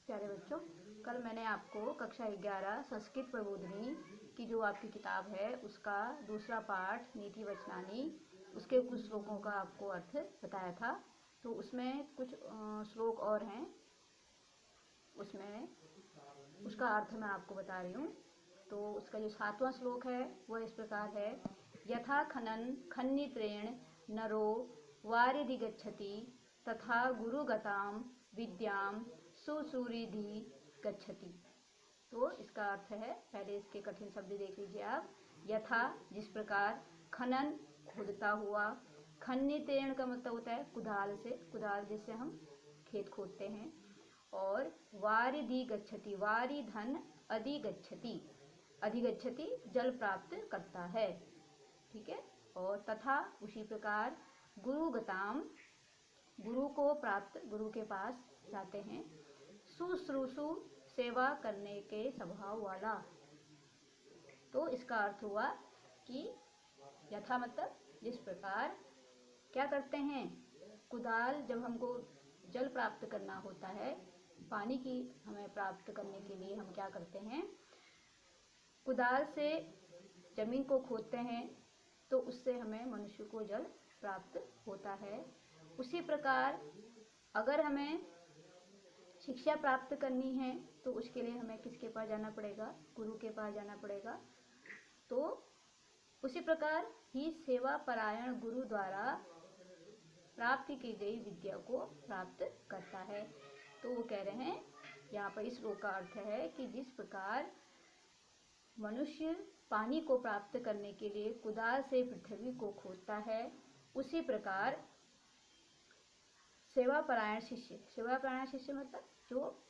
प्यारे बच्चों, कल मैंने आपको कक्षा 11 संस्कृत प्रबोधिनी की जो आपकी किताब है उसका दूसरा पाठ नीति वचनानी उसके कुछ श्लोकों का आपको अर्थ बताया था। तो उसमें कुछ श्लोक और हैं, उसमें उसका अर्थ मैं आपको बता रही हूँ। तो उसका जो 7वां श्लोक है वह इस प्रकार है। यथा खनन खन्नित्रेण नरो वारिधि गच्छति तथा गुरुगताम विद्याम सुसूरिधि गच्छति। तो इसका अर्थ है, पहले इसके कठिन शब्द देख लीजिए आप। यथा जिस प्रकार, खनन खोदता हुआ, खन्नित्रेण का मतलब होता है कुदाल से, कुदाल जिससे हम खेत खोदते हैं। और वारिधि गच्छति, वारि धन अधिगच्छति, अधिगच्छति जल प्राप्त करता है, ठीक है। और तथा उसी प्रकार गुरुगताम, गुरु को प्राप्त, गुरु के पास जाते हैं। शुश्रूषु सेवा करने के स्वभाव वाला। तो इसका अर्थ हुआ कि यथा मतलब जिस प्रकार, क्या करते हैं, कुदाल जब हमको जल प्राप्त करना होता है, पानी की हमें प्राप्त करने के लिए हम क्या करते हैं, कुदाल से जमीन को खोदते हैं, तो उससे हमें मनुष्य को जल प्राप्त होता है। उसी प्रकार अगर हमें शिक्षा प्राप्त करनी है तो उसके लिए हमें किसके पास जाना पड़ेगा, गुरु के पास जाना पड़ेगा। तो उसी प्रकार ही सेवा परायण गुरु द्वारा प्राप्त की गई विद्या को प्राप्त करता है। तो वो कह रहे हैं यहाँ पर, इस श्लोक का अर्थ है कि जिस प्रकार मनुष्य पानी को प्राप्त करने के लिए कुदाल से पृथ्वी को खोदता है, उसी प्रकार सेवा परायण शिष्य, सेवा परायण शिष्य मतलब जो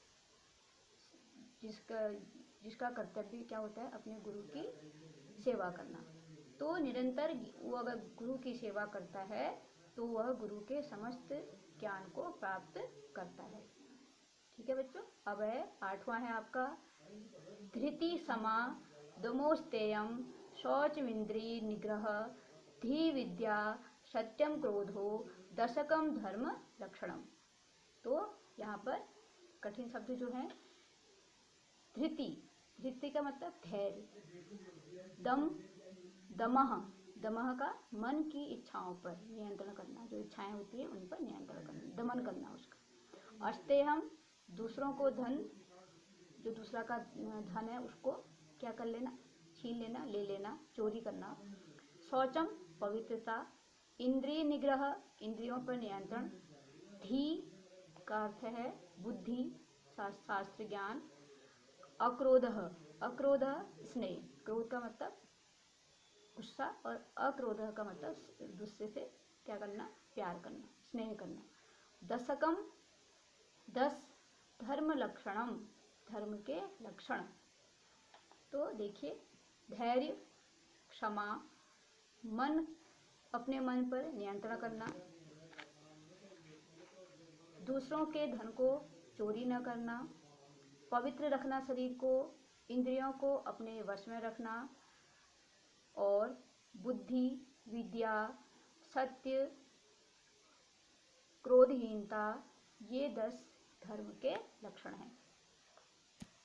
जिसका कर्तव्य क्या होता है, अपने गुरु की सेवा करना। तो निरंतर वो अगर गुरु की सेवा करता है तो वह गुरु के समस्त ज्ञान को प्राप्त करता है, ठीक है बच्चों। अब है 8वां है आपका, धृति समा दमोस्तेयम शौचमिंद्रिय निग्रह धी विद्या सत्यम क्रोधो दशकम धर्म लक्षणम। तो यहाँ पर कठिन शब्द जो है, धृति, धृति का मतलब धैर्य, दम, दमह, दमह का मन की इच्छाओं पर नियंत्रण करना, जो इच्छाएं होती है उन पर नियंत्रण करना, दमन करना उसका। अस्तेहम, दूसरों को धन, जो दूसरा का धन है उसको क्या कर लेना, छीन लेना, ले लेना, चोरी करना। शौचम, पवित्रता। इंद्रिय निग्रह, इंद्रियों पर नियंत्रण। धी का अर्थ है बुद्धि, शास्त्र ज्ञान। अक्रोध, अक्रोध स्नेह, क्रोध का मतलब गुस्सा, और अक्रोध का मतलब गुस्से से क्या करना, प्यार करना, स्नेह करना। दशकम, 10 धर्म लक्षणम, धर्म के लक्षण। तो देखिए, धैर्य, क्षमा, मन, अपने मन पर नियंत्रण करना, दूसरों के धन को चोरी न करना, पवित्र रखना शरीर को, इंद्रियों को अपने वश में रखना, और बुद्धि, विद्या, सत्य, क्रोधहीनता, ये 10 धर्म के लक्षण हैं।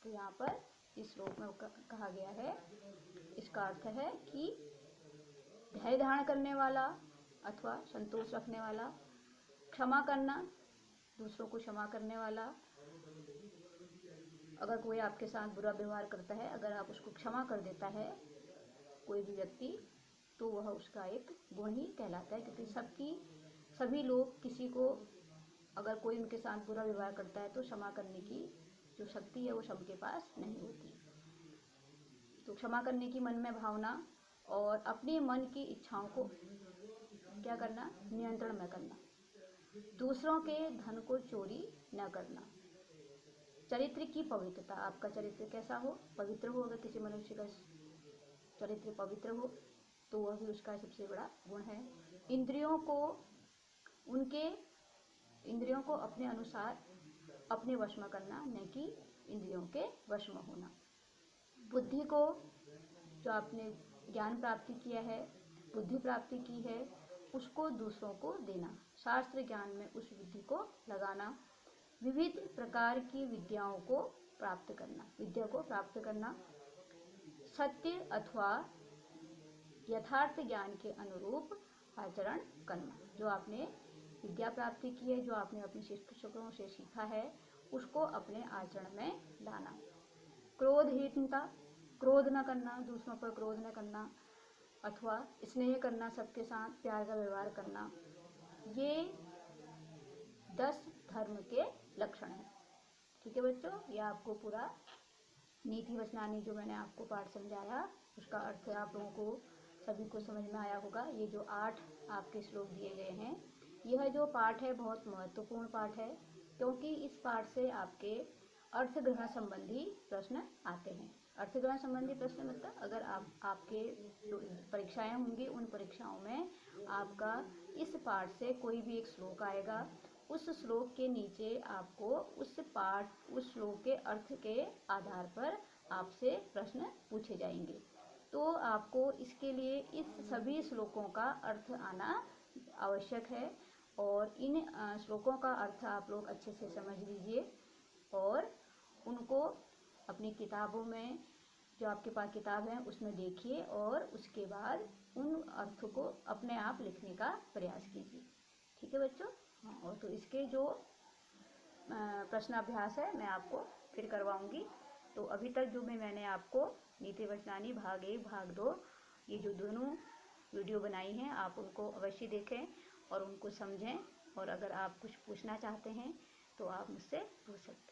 तो यहाँ पर इस श्लोक में कहा गया है, इसका अर्थ है कि धैर्य धारण करने वाला अथवा संतोष रखने वाला, क्षमा करना, दूसरों को क्षमा करने वाला। अगर कोई आपके साथ बुरा व्यवहार करता है, अगर आप उसको क्षमा कर देता है कोई भी व्यक्ति, तो वह उसका एक गुण ही कहलाता है, क्योंकि सभी लोग किसी को, अगर कोई उनके साथ बुरा व्यवहार करता है तो क्षमा करने की जो शक्ति है वो सबके पास नहीं होती। तो क्षमा करने की मन में भावना, और अपने मन की इच्छाओं को क्या करना, नियंत्रण में करना, दूसरों के धन को चोरी न करना। चरित्र की पवित्रता, आपका चरित्र कैसा हो, पवित्र हो। अगर किसी मनुष्य का चरित्र पवित्र हो तो वह भी उसका सबसे बड़ा गुण है। इंद्रियों को अपने अनुसार अपने वश में करना, न कि इंद्रियों के वश में होना। बुद्धि को, जो आपने ज्ञान प्राप्ति किया है, बुद्धि प्राप्ति की है, उसको दूसरों को देना, शास्त्र ज्ञान में उस बुद्धि को लगाना। विविध प्रकार की विद्या को प्राप्त करना, सत्य अथवा यथार्थ ज्ञान के अनुरूप आचरण करना। जो आपने विद्या प्राप्ति की है, जो आपने अपने शिक्षकों से सीखा है, उसको अपने आचरण में लाना। क्रोधहीनता, क्रोध न करना, दूसरों पर क्रोध न करना, अथवा स्नेह करना, सबके साथ प्यार का व्यवहार करना, ये 10 धर्म के लक्षण हैं। ठीक है बच्चों, ये आपको पूरा नीति वचनानी जो मैंने आपको पाठ समझाया उसका अर्थ आप लोगों को सभी को समझ में आया होगा। ये जो 8 आपके श्लोक दिए गए हैं, यह जो पाठ है बहुत महत्वपूर्ण पाठ है, क्योंकि इस पाठ से आपके अर्थग्रहण संबंधी प्रश्न आते हैं। अर्थग्रहण संबंधी प्रश्न मतलब अगर आपके जो परीक्षाएं होंगी, उन परीक्षाओं में आपका इस पाठ से कोई भी एक श्लोक आएगा, उस श्लोक के नीचे आपको उस श्लोक के अर्थ के आधार पर आपसे प्रश्न पूछे जाएंगे। तो आपको इसके लिए इस सभी श्लोकों का अर्थ आना आवश्यक है, और इन श्लोकों का अर्थ आप लोग अच्छे से समझ लीजिए और उनको अपनी किताबों में, जो आपके पास किताब है उसमें देखिए, और उसके बाद उन अर्थ को अपने आप लिखने का प्रयास कीजिए। ठीक है बच्चों। हाँ, और तो इसके जो प्रश्नाभ्यास है मैं आपको फिर करवाऊंगी। तो अभी तक जो मैंने आपको नीति वचनानी भाग 1 भाग 2 ये जो दोनों वीडियो बनाई हैं, आप उनको अवश्य देखें और उनको समझें, और अगर आप कुछ पूछना चाहते हैं तो आप मुझसे पूछ सकते हैं।